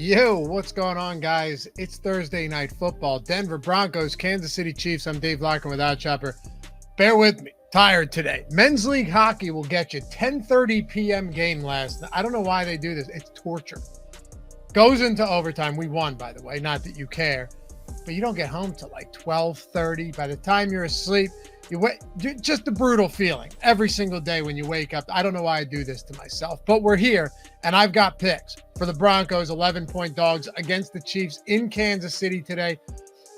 Yo, what's going on, guys? It's Thursday night football. Denver Broncos, Kansas City Chiefs. I'm Dave Loughy with Chopper. Bear with me. Tired today. Men's League Hockey will get you 10:30 p.m. game last night. I don't know why they do this. It's torture. Goes into overtime. We won, by the way. Not that you care. But you don't get home till like 12:30. By the time you're asleep, just a brutal feeling every single day when you wake up. I don't know why I do this to myself, but we're here, and I've got picks for the Broncos, 11-point dogs against the Chiefs in Kansas City today.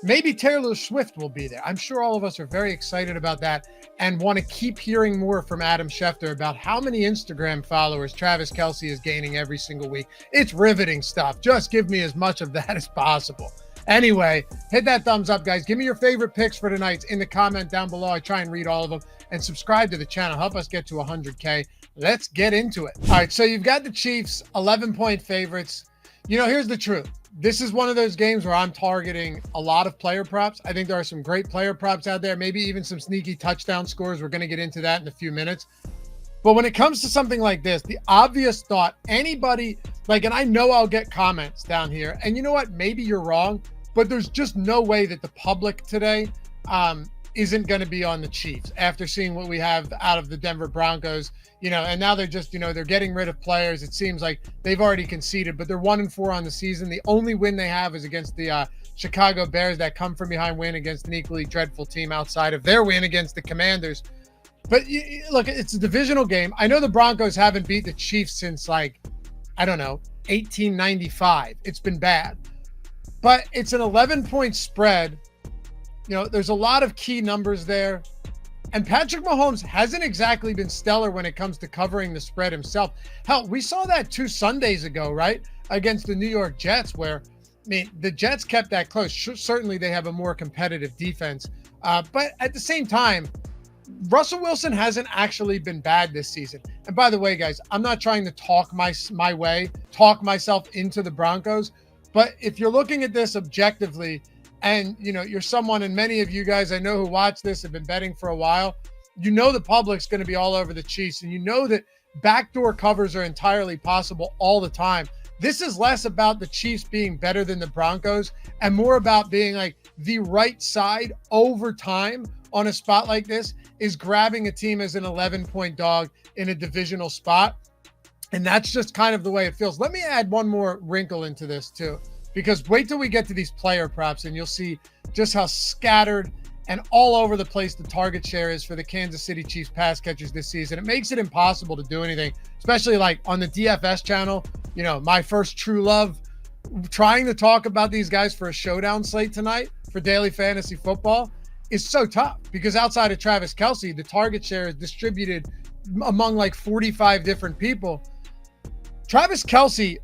Maybe Taylor Swift will be there. I'm sure all of us are very excited about that and want to keep hearing more from Adam Schefter about how many Instagram followers Travis Kelce is gaining every single week. It's riveting stuff. Just give me as much of that as possible. Anyway, hit that thumbs up, guys. Give me your favorite picks for tonight in the comment down below. I try and read all of them. And subscribe to the channel. Help us get to 100K. Let's get into it. All right, so you've got the Chiefs, 11-point favorites. You know, here's the truth. This is one of those games where I'm targeting a lot of player props. I think there are some great player props out there, maybe even some sneaky touchdown scores. We're going to get into that in a few minutes. But when it comes to something like this, the obvious thought, anybody, and I know I'll get comments down here, and you know what? Maybe you're wrong, but there's just no way that the public today isn't going to be on the Chiefs after seeing what we have out of the Denver Broncos, and now they're just, they're getting rid of players. It seems like they've already conceded, but they're 1-4 on the season. The only win they have is against the Chicago Bears, that come from behind win against an equally dreadful team outside of their win against the Commanders. But look, it's a divisional game. I know the Broncos haven't beat the Chiefs since 1895. It's been bad. But it's an 11-point spread. There's a lot of key numbers there. And Patrick Mahomes hasn't exactly been stellar when it comes to covering the spread himself. Hell, we saw that 2 Sundays ago, right? Against the New York Jets, where, the Jets kept that close. Certainly they have a more competitive defense. But at the same time, Russell Wilson hasn't actually been bad this season. And by the way, guys, I'm not trying to talk myself into the Broncos. But if you're looking at this objectively, and you're someone, and many of you guys I know who watch this have been betting for a while, the public's going to be all over the Chiefs, and that backdoor covers are entirely possible all the time. This is less about the Chiefs being better than the Broncos and more about being like the right side over time on a spot like this is grabbing a team as an 11-point dog in a divisional spot. And that's just kind of the way it feels. Let me add one more wrinkle into this too, because wait till we get to these player props and you'll see just how scattered and all over the place the target share is for the Kansas City Chiefs pass catchers this season. It makes it impossible to do anything, especially on the DFS channel, my first true love, trying to talk about these guys for a showdown slate tonight for daily fantasy football is so tough, because outside of Travis Kelce, the target share is distributed among 45 different people. Travis Kelce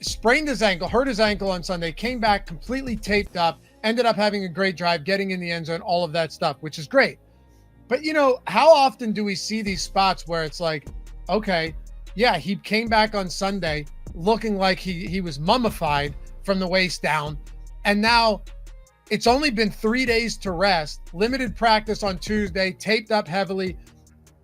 sprained his ankle, hurt his ankle on Sunday, came back completely taped up, ended up having a great drive, getting in the end zone, all of that stuff, which is great. But, how often do we see these spots where it's like, okay, yeah, he came back on Sunday looking like he was mummified from the waist down, and now it's only been 3 days to rest, limited practice on Tuesday, taped up heavily.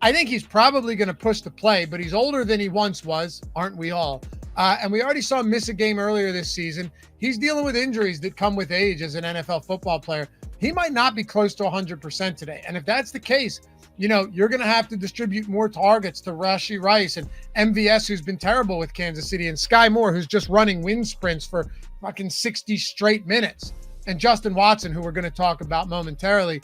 I think he's probably going to push to play, but he's older than he once was, aren't we all? And we already saw him miss a game earlier this season. He's dealing with injuries that come with age as an NFL football player. He might not be close to 100% today. And if that's the case, you're going to have to distribute more targets to Rashee Rice and MVS, who's been terrible with Kansas City, and Sky Moore, who's just running wind sprints for fucking 60 straight minutes, and Justin Watson, who we're going to talk about momentarily.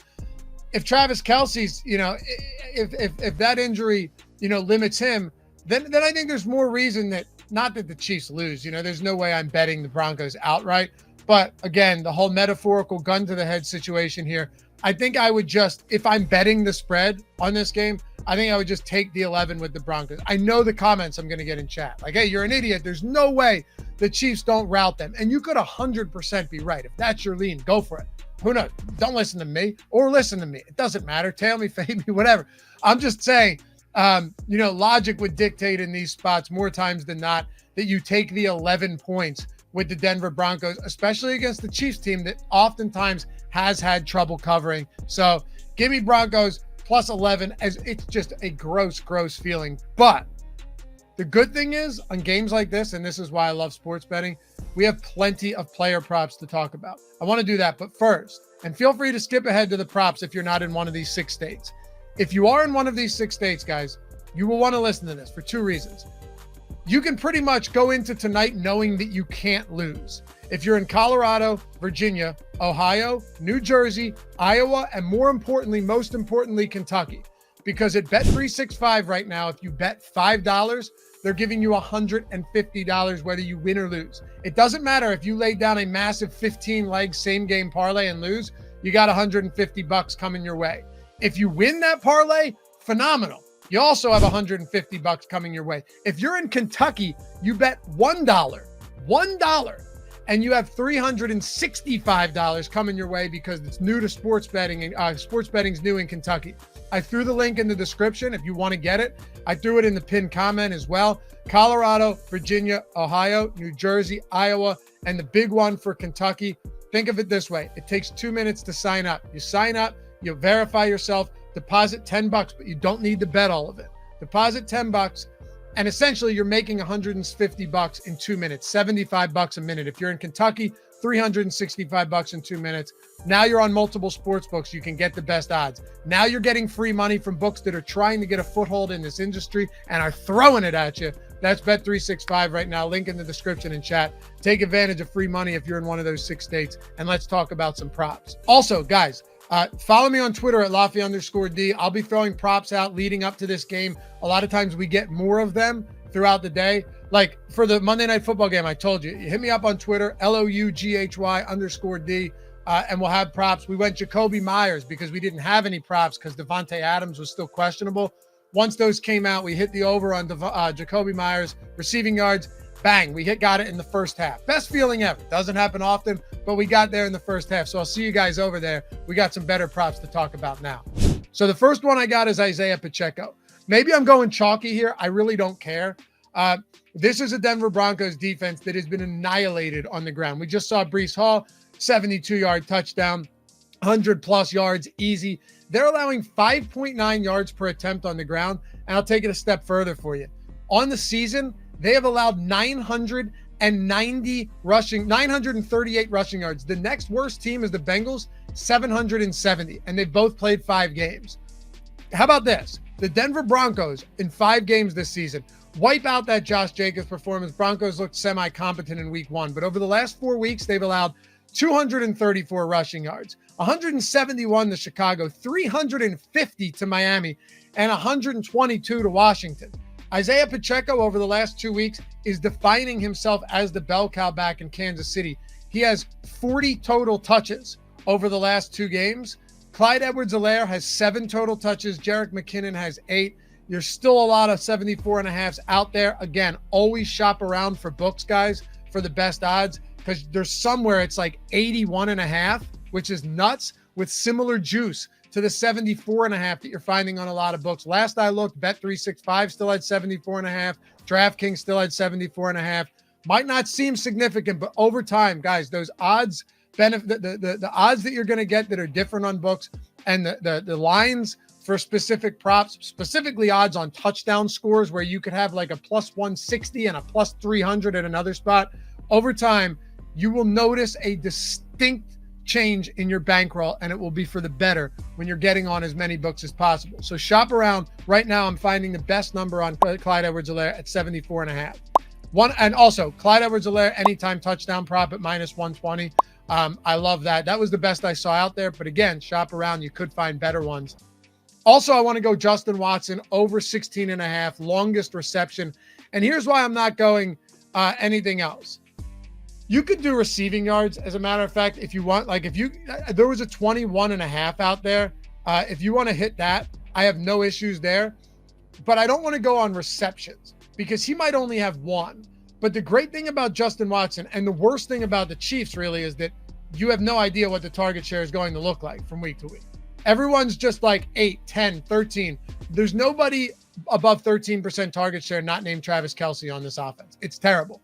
If Travis Kelce's, if that injury, limits him, then I think there's more reason that, not that the Chiefs lose, there's no way I'm betting the Broncos outright. But again, the whole metaphorical gun to the head situation here, I think I would just, if I'm betting the spread on this game, I think I would just take the 11 with the Broncos. I know the comments I'm going to get in chat. Hey, you're an idiot. There's no way the Chiefs don't rout them. And you could 100% be right. If that's your lean, go for it. Who knows? Don't listen to me or listen to me. It doesn't matter. Tail me, fade me, whatever. I'm just saying, logic would dictate in these spots more times than not that you take the 11 points with the Denver Broncos, especially against the Chiefs team that oftentimes has had trouble covering. So give me Broncos plus 11, as it's just a gross feeling. But The good thing is on games like this, and this is why I love sports betting, we have plenty of player props to talk about. I want to do that, but first, and feel free to skip ahead to the props if you're not in one of these 6 states. If you are in one of these 6 states, guys, you will want to listen to this for 2 reasons. You can pretty much go into tonight knowing that you can't lose. If you're in Colorado, Virginia, Ohio, New Jersey, Iowa, and most importantly, Kentucky. Because at Bet365 right now, if you bet $5, they're giving you $150 whether you win or lose. It doesn't matter if you laid down a massive 15-leg same-game parlay and lose, you got $150 coming your way. If you win that parlay, phenomenal. You also have $150 coming your way. If you're in Kentucky, you bet $1, and you have $365 coming your way because it's new to sports betting, and sports betting's new in Kentucky. I threw the link in the description if you want to get it. I threw it in the pinned comment as well. Colorado, Virginia, Ohio, New Jersey, Iowa, and the big one for Kentucky. Think of it this way. It takes 2 minutes to sign up. You sign up, you verify yourself, deposit $10, but you don't need to bet all of it. Deposit $10, and essentially you're making $150 in 2 minutes, $75 a minute. If you're in Kentucky, $365 in 2 minutes. Now you're on multiple sports books. You can get the best odds. Now you're getting free money from books that are trying to get a foothold in this industry and are throwing it at you. That's Bet365 right now. Link in the description and chat. Take advantage of free money if you're in one of those 6 states. And let's talk about some props. Also, guys, follow me on Twitter at Loughy_D. I'll be throwing props out leading up to this game. A lot of times we get more of them throughout the day. Like for the Monday Night Football game, I told you, hit me up on Twitter, LOUGHY_D, and we'll have props. We went Jacoby Myers because we didn't have any props because Devontae Adams was still questionable. Once those came out, we hit the over on Jacoby Myers receiving yards. Bang, we got it in the first half. Best feeling ever. Doesn't happen often, but we got there in the first half. So I'll see you guys over there. We got some better props to talk about now. So the first one I got is Isaiah Pacheco. Maybe I'm going chalky here. I really don't care. This is a Denver Broncos defense that has been annihilated on the ground. We just saw Breece Hall, 72-yard touchdown, 100-plus yards, easy. They're allowing 5.9 yards per attempt on the ground, and I'll take it a step further for you. On the season, they have allowed 938 rushing yards. The next worst team is the Bengals, 770, and they've both played 5 games. How about this? The Denver Broncos in 5 games this season wipe out that Josh Jacobs performance. Broncos looked semi-competent in week 1, but over the last 4 weeks, they've allowed 234 rushing yards, 171 to Chicago, 350 to Miami, and 122 to Washington. Isaiah Pacheco over the last 2 weeks is defining himself as the bell cow back in Kansas City. He has 40 total touches over the last 2 games. Clyde Edwards-Helaire has 7 total touches. Jerick McKinnon has 8. There's still a lot of 74.5s out there. Again, always shop around for books, guys, for the best odds, because there's somewhere it's like 81.5, which is nuts, with similar juice to the 74.5 that you're finding on a lot of books. Last I looked, Bet365 still had 74.5. DraftKings still had 74.5. Might not seem significant, but over time, guys, those odds benefit the odds that you're going to get that are different on books, and the lines for specific props, specifically odds on touchdown scores where you could have like a plus 160 and a plus 300 at another spot. Over time, you will notice a distinct change in your bankroll, and it will be for the better when you're getting on as many books as possible. So shop around. Right now, I'm finding the best number on Clyde Edwards-Helaire at 74.5. And also Clyde Edwards-Helaire anytime touchdown prop at minus 120. I love that. That was the best I saw out there. But again, shop around. You could find better ones. Also, I want to go Justin Watson over 16.5, longest reception. And here's why I'm not going anything else. You could do receiving yards, as a matter of fact, if you want. Like if there was a 21.5 out there. If you want to hit that, I have no issues there. But I don't want to go on receptions because he might only have 1. But the great thing about Justin Watson and the worst thing about the Chiefs really is that you have no idea what the target share is going to look like from week to week. Everyone's just like 8, 10, 13. There's nobody above 13% target share not named Travis Kelce on this offense. It's terrible.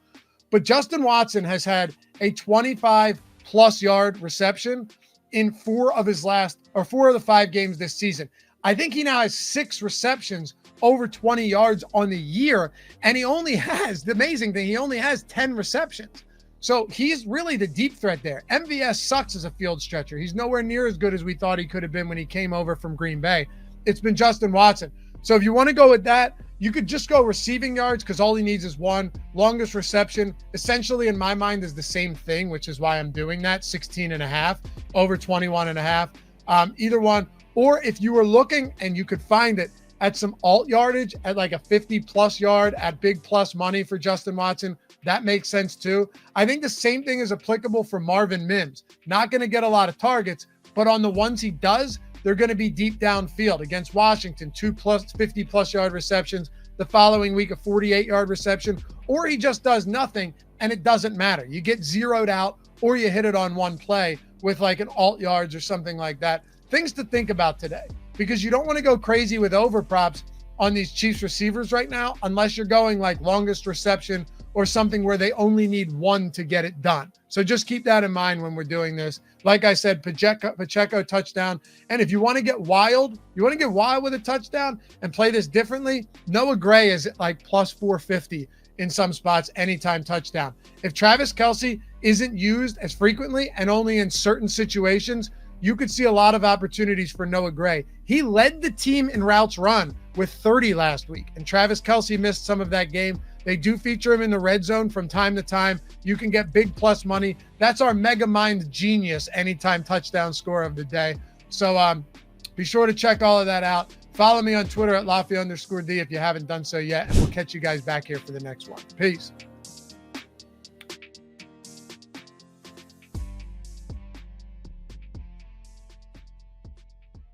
But Justin Watson has had a 25-plus yard reception in 4 of the 5 games this season. I think he now has 6 receptions over 20 yards on the year. And he only has, the amazing thing, he only has 10 receptions. So he's really the deep threat there. MVS sucks as a field stretcher. He's nowhere near as good as we thought he could have been when he came over from Green Bay. It's been Justin Watson. So if you want to go with that, you could just go receiving yards because all he needs is 1. Longest reception, essentially in my mind, is the same thing, which is why I'm doing that, 16.5 over 21.5. Either one. Or if you were looking and you could find it at some alt yardage at like a 50+ yard at big plus money for Justin Watson, that makes sense too. I think the same thing is applicable for Marvin Mims. Not going to get a lot of targets, but on the ones he does, they're going to be deep downfield. Against Washington, 50+ yard receptions. The following week, a 48-yard reception, or he just does nothing and it doesn't matter. You get zeroed out or you hit it on one play with like an alt yards or something like that. Things to think about today, because you don't want to go crazy with over props on these Chiefs receivers right now, unless you're going like longest reception or something where they only need 1 to get it done. So just keep that in mind when we're doing this. Like I said, Pacheco touchdown. And if you want to get wild, with a touchdown and play this differently, Noah Gray is at like plus 450 in some spots, anytime touchdown. If Travis Kelce isn't used as frequently and only in certain situations, you could see a lot of opportunities for Noah Gray. He led the team in routes run with 30 last week, and Travis Kelce missed some of that game. They do feature him in the red zone from time to time. You can get big plus money. That's our Mega Mind Genius anytime touchdown score of the day. So be sure to check all of that out. Follow me on Twitter at Loughy_D if you haven't done so yet, and we'll catch you guys back here for the next one. Peace.